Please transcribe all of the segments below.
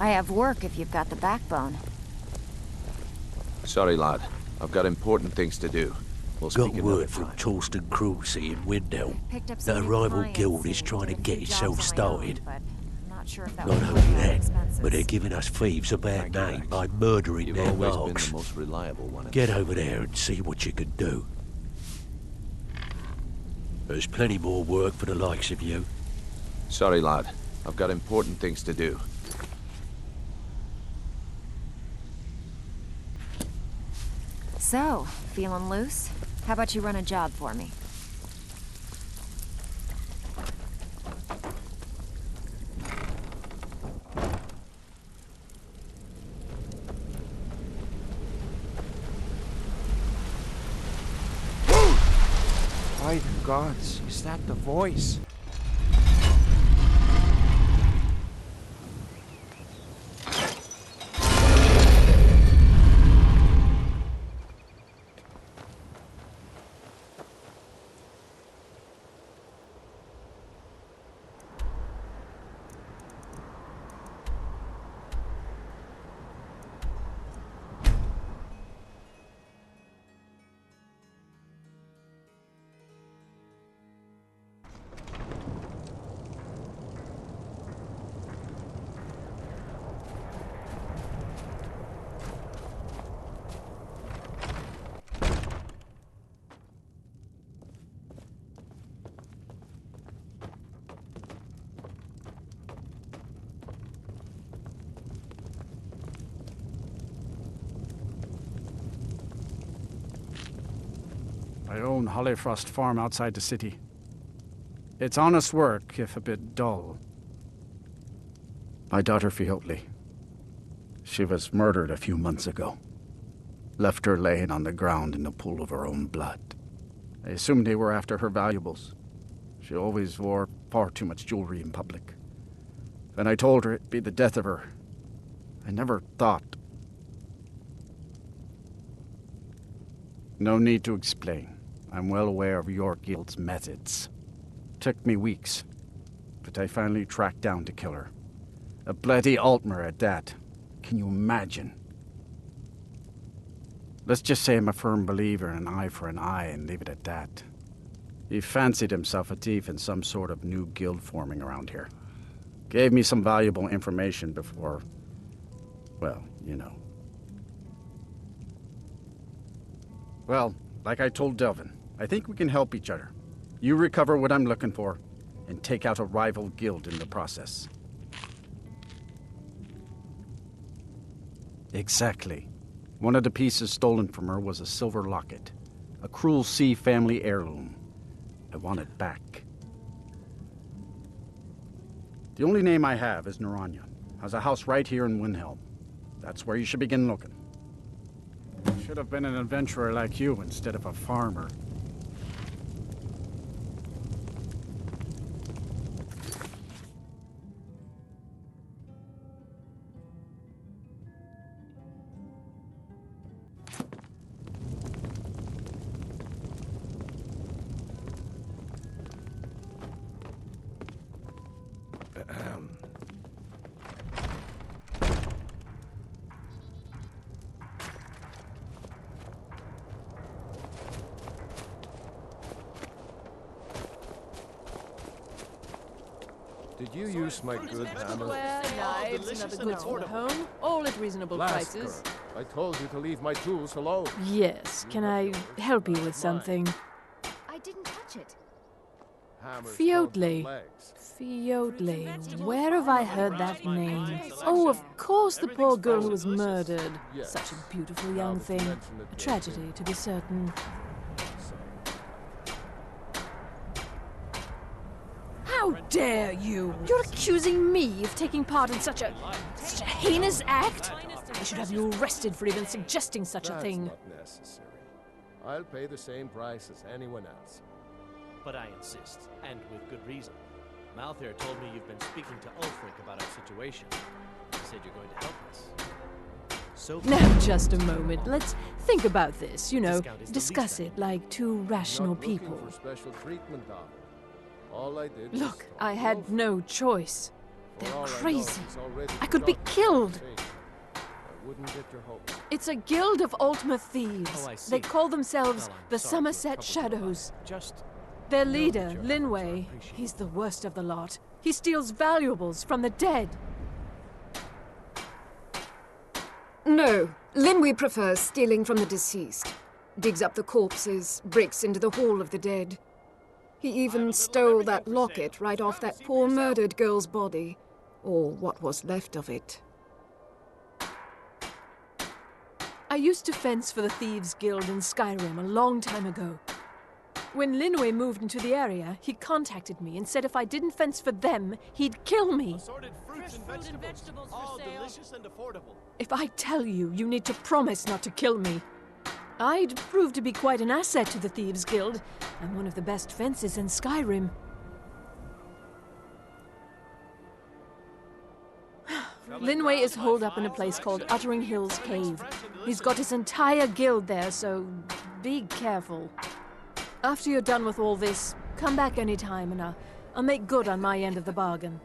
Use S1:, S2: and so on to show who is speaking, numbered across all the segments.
S1: I have work if you've got the backbone.
S2: Sorry, lad. I've got important things to do. We'll speak
S3: Got word from Torsten Kruse in Windhelm that a rival guild is trying to get itself started. Not only that, but they're giving us thieves a bad name by murdering their marks. Get over there and see what you can do. There's plenty more work for the likes of you.
S2: Sorry, lad. I've got important things to do.
S1: So, feeling loose? How about you run a job for me?
S4: By the gods, is that the voice?
S5: I own Hollyfrost Farm outside the city. It's honest work, if a bit dull. My daughter Fiotli. She was murdered a few months ago. Left her laying on the ground in the pool of her own blood. I assumed they were after her valuables. She always wore far too much jewelry in public. When I told her it'd be the death of her, I never thought. No need to explain. I'm well aware of your guild's methods. Took me weeks, but I finally tracked down to kill her. A bloody Altmer at that. Can you imagine? Let's just say I'm a firm believer in an eye for an eye and leave it at that. He fancied himself a thief in some sort of new guild forming around here. Gave me some valuable information before, well, you know. Well, like I told Delvin, I think we can help each other. You recover what I'm looking for, and take out a rival guild in the process. Exactly. One of the pieces stolen from her was a silver locket. A Cruel Sea family heirloom. I want it back. The only name I have is Naranya. Has a house right here in Windhelm. That's where you should begin looking. Should have been an adventurer like you instead of a farmer.
S4: Did you use my good hammer?
S6: Knives and other goods for the home, all at reasonable prices.
S4: I told you to leave my tools alone.
S6: Yes, can I help you with something?
S1: I didn't touch it.
S6: Fiotli. Fiotli. Where have I heard that name? Oh, of course, the poor girl who was murdered. Such a beautiful young thing. A tragedy, to be certain. How dare you! You're accusing me of taking part in such a heinous act? I should have you arrested for even suggesting such a thing.
S4: That's not necessary. I'll pay the same price as anyone else.
S7: But I insist, and with good reason. Malthair told me you've been speaking to Ulfric about our situation. He said you're going to help us. So
S6: now, just a moment. Let's think about this, you know, discuss it like two rational people.
S4: For special treatment, darling. All I did
S6: Look, I had no choice. They're
S4: For all I know,
S6: crazy.
S4: he's already
S6: I could be
S4: forgotten
S6: killed.
S4: everything. I wouldn't get your hopes.
S6: It's a guild of ultimate thieves.
S7: Oh, I see.
S6: They call themselves
S7: Well, I'm
S6: the
S7: sorry to have
S6: Somerset
S7: troubled you about
S6: Shadows.
S7: it. Just
S6: Their
S7: know that
S6: leader,
S7: your efforts are
S6: Linway,
S7: appreciated.
S6: he's the worst of the lot. He steals valuables from the dead.
S8: No, Linway prefers stealing from the deceased. Digs up the corpses, breaks into the Hall of the Dead. He even stole that locket right off that poor murdered girl's body. Or what was left of it.
S6: I used to fence for the Thieves Guild in Skyrim a long time ago. When Linway moved into the area, he contacted me and said if I didn't fence for them, he'd kill me.
S7: assorted fruits and vegetables, all delicious and affordable.
S6: If I tell you, you need to promise not to kill me. I'd prove to be quite an asset to the Thieves Guild. I'm one of the best fencers in Skyrim. Linway is holed up in a place called Uttering Hills Cave. He's got his entire guild there, so be careful. After you're done with all this, come back anytime and I'll make good on my end of the bargain.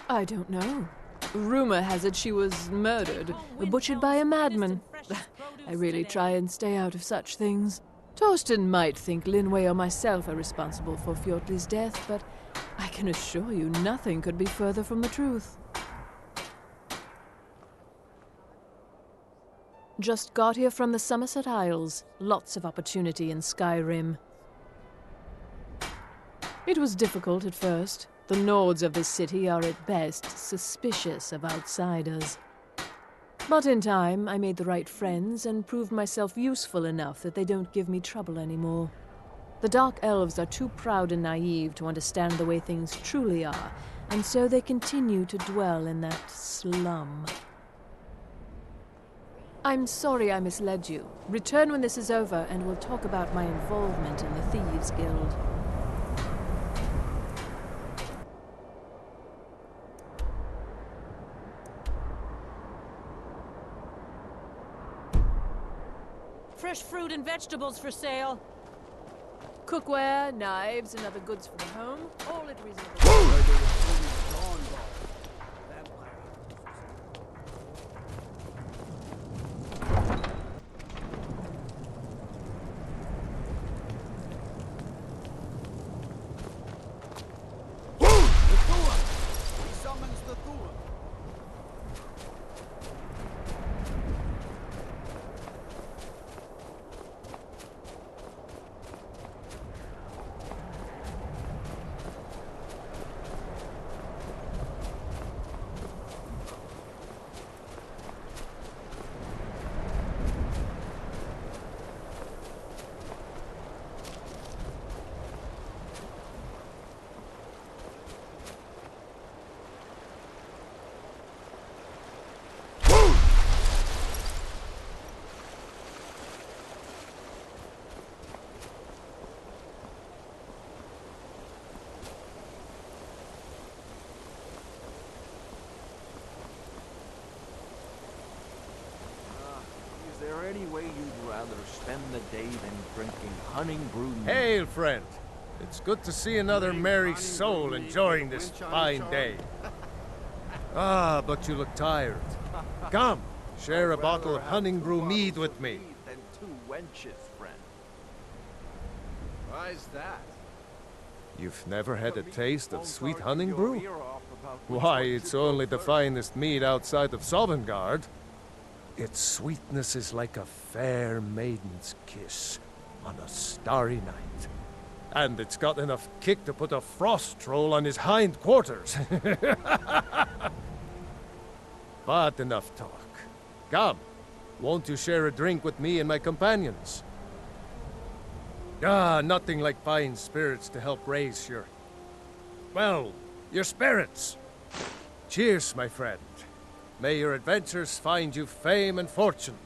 S6: I don't know. Rumor has it she was murdered, butchered by a madman. I really try and stay out of such things. Torsten might think Linway or myself are responsible for Fjortli's death, but I can assure you nothing could be further from the truth. Just got here from the Somerset Isles. Lots of opportunity in Skyrim. It was difficult at first. The Nords of this city are at best suspicious of outsiders. But in time, I made the right friends and proved myself useful enough that they don't give me trouble anymore. The Dark Elves are too proud and naive to understand the way things truly are, and so they continue to dwell in that slum. I'm sorry I misled you. Return when this is over, and we'll talk about my involvement in the Thieves Guild.
S9: Fresh fruit and vegetables for sale.
S6: Cookware, knives, and other goods for the home, all at reasonable price.
S10: Is there any way you'd rather spend the day than drinking hunting brew?
S4: Hail, friend. It's good to see another merry soul enjoying this fine day. Ah, but you look tired. Come, share a bottle of hunting brew mead with me.
S10: Than two wenches, friend.
S2: Why's that?
S4: You've never had a taste of sweet hunting brew? Why, it's only the finest mead outside of Sovngarde. Its sweetness is like a fair maiden's kiss on a starry night. And it's got enough kick to put a frost troll on his hind quarters. But enough talk. Come, won't you share a drink with me and my companions? Ah, nothing like fine spirits to help raise your... well, your spirits. Cheers, my friend. May your adventures find you fame and fortune.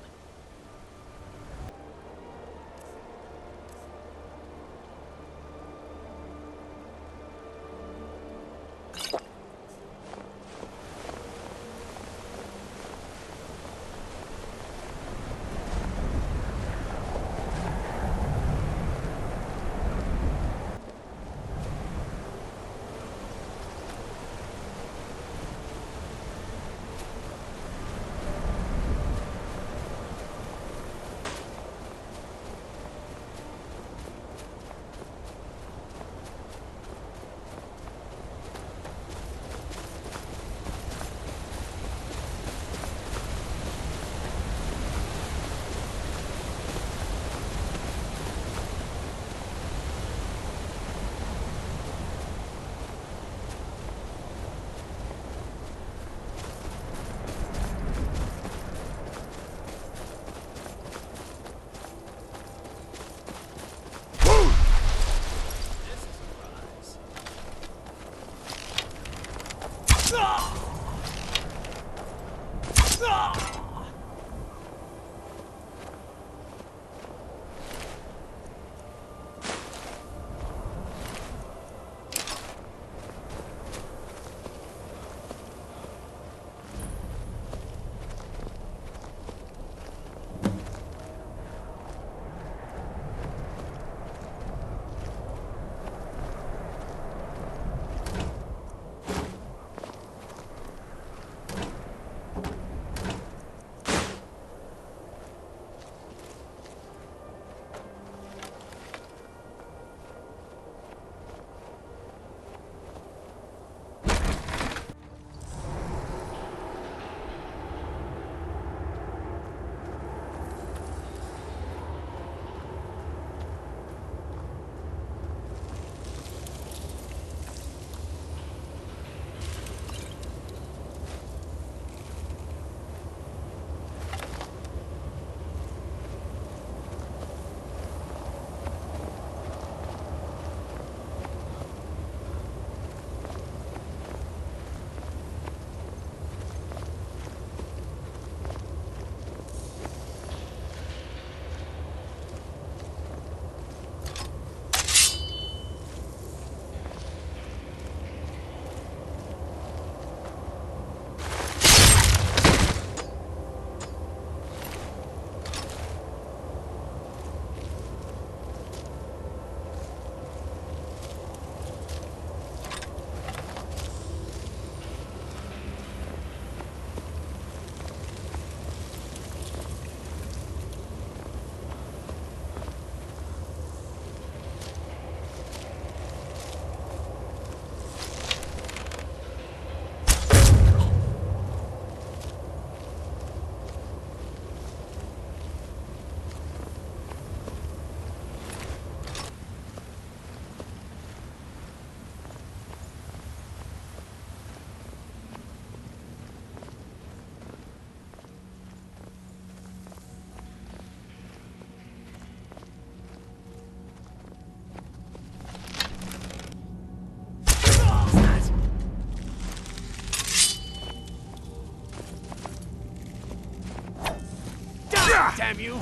S3: damn you!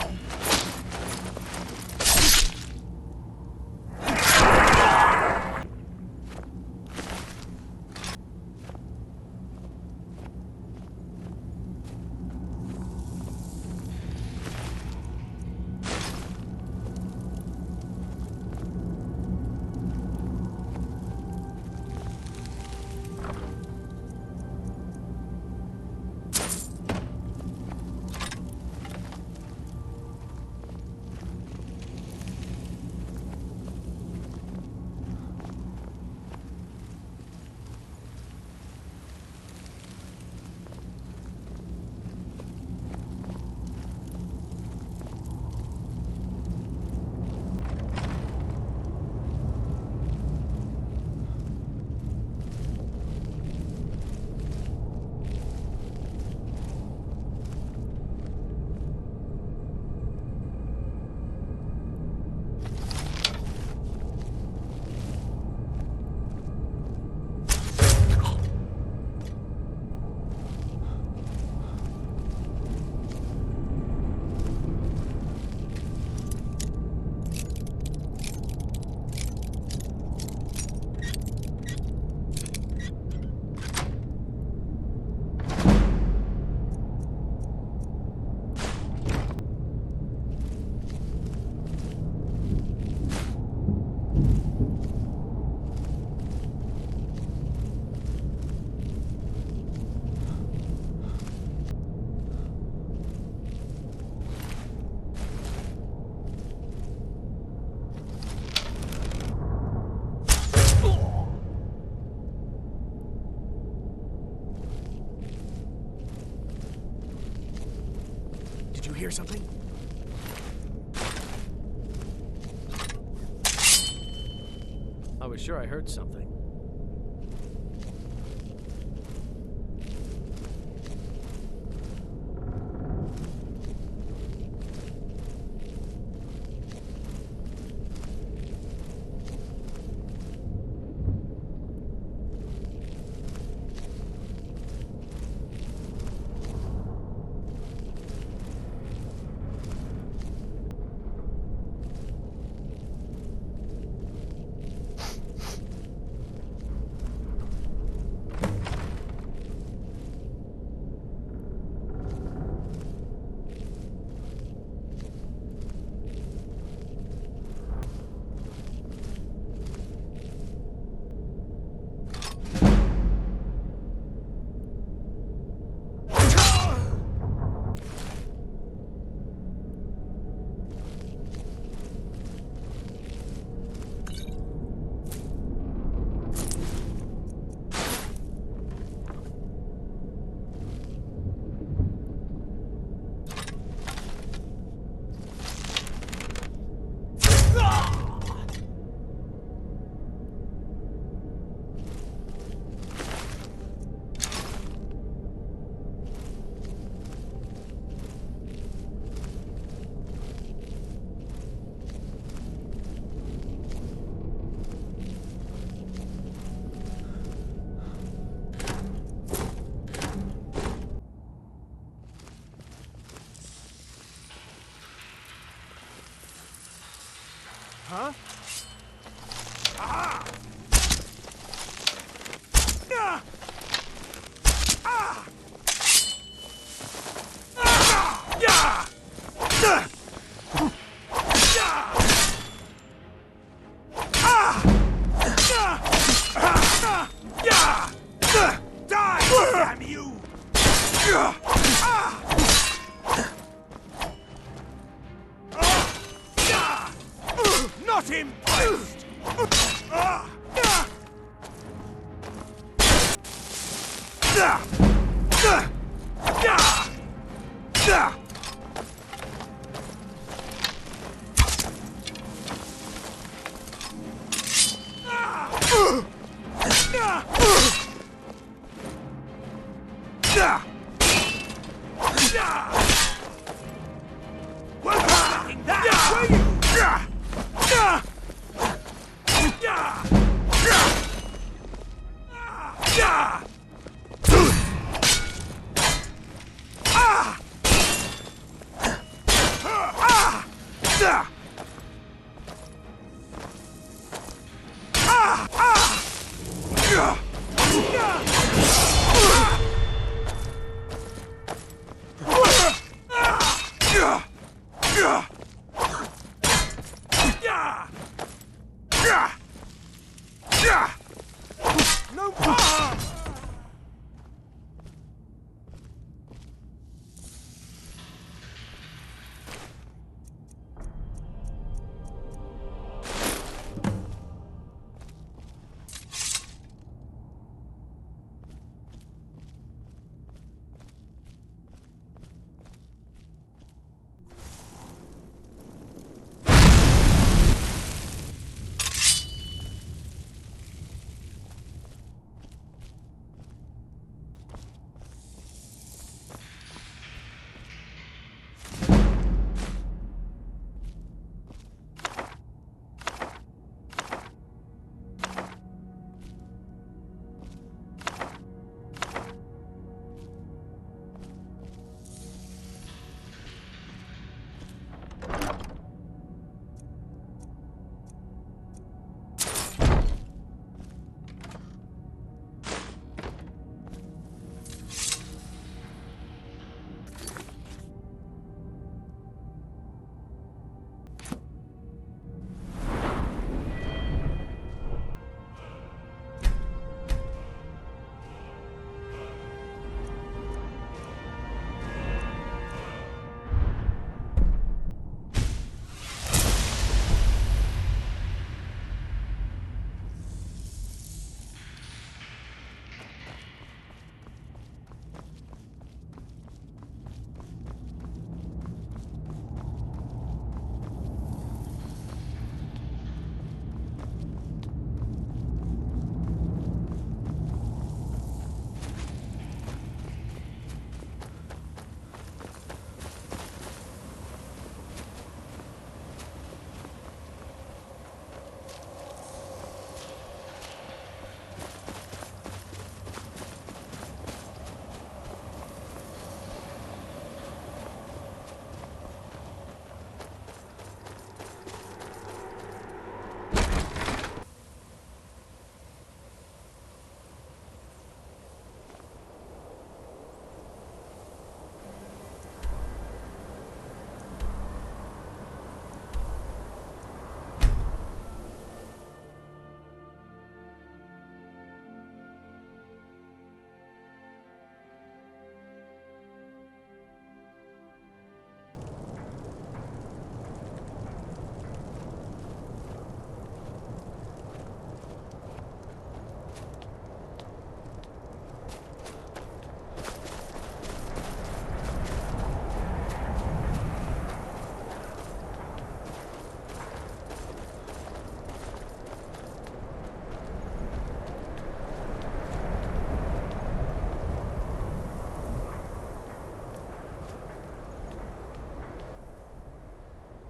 S11: Hear something?
S7: I was sure I heard something.
S11: Huh?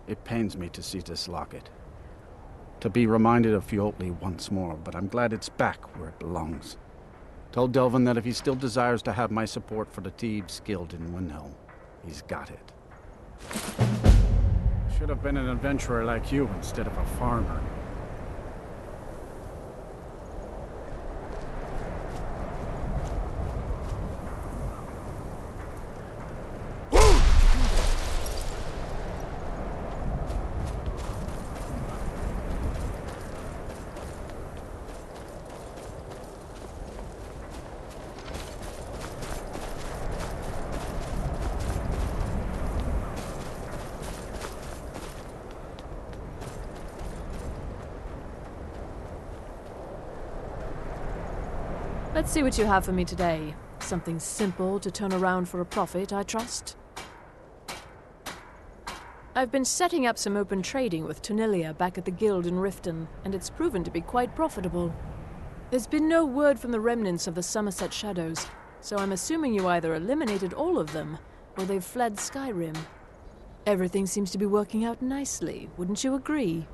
S5: It pains me to see this locket. To be reminded of Fiotli once more, but I'm glad it's back where it belongs. Told Delvin that if he still desires to have my support for the Thieves Guild in Windhelm, he's got it. Should have been an adventurer like you instead of a farmer.
S6: Let's see what you have for me today. Something simple to turn around for a profit, I trust. I've been setting up some open trading with Tunilia back at the guild in Riften, and it's proven to be quite profitable. There's been no word from the remnants of the Somerset Shadows, so I'm assuming you either eliminated all of them, or they've fled Skyrim. Everything seems to be working out nicely, wouldn't you agree?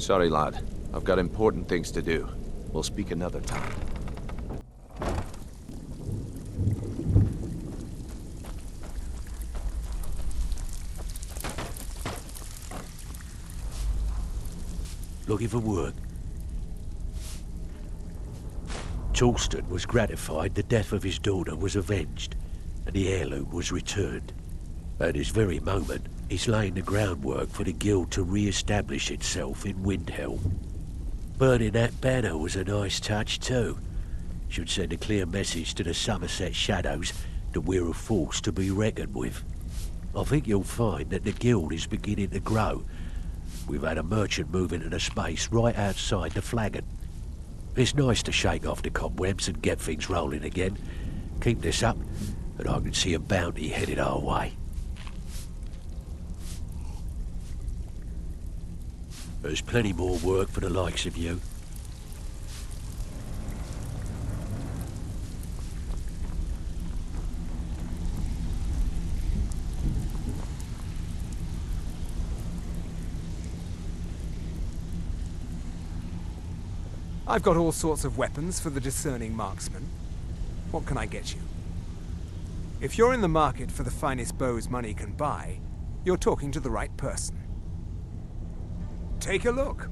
S2: Sorry, lad. I've got important things to do. We'll speak another time.
S3: Looking for work. Torsten was gratified the death of his daughter was avenged, and the heirloom was returned. At this very moment, he's laying the groundwork for the guild to re-establish itself in Windhelm. Burning that banner was a nice touch too. Should send a clear message to the Somerset Shadows that we're a force to be reckoned with. I think you'll find that the guild is beginning to grow. We've had a merchant move into the space right outside the flagon. It's nice to shake off the cobwebs and get things rolling again. Keep this up, and I can see a bounty headed our way. There's plenty more work for the likes of you.
S11: I've got all sorts of weapons for the discerning marksman. What can I get you? If you're in the market for the finest bows money can buy, you're talking to the right person. Take a look.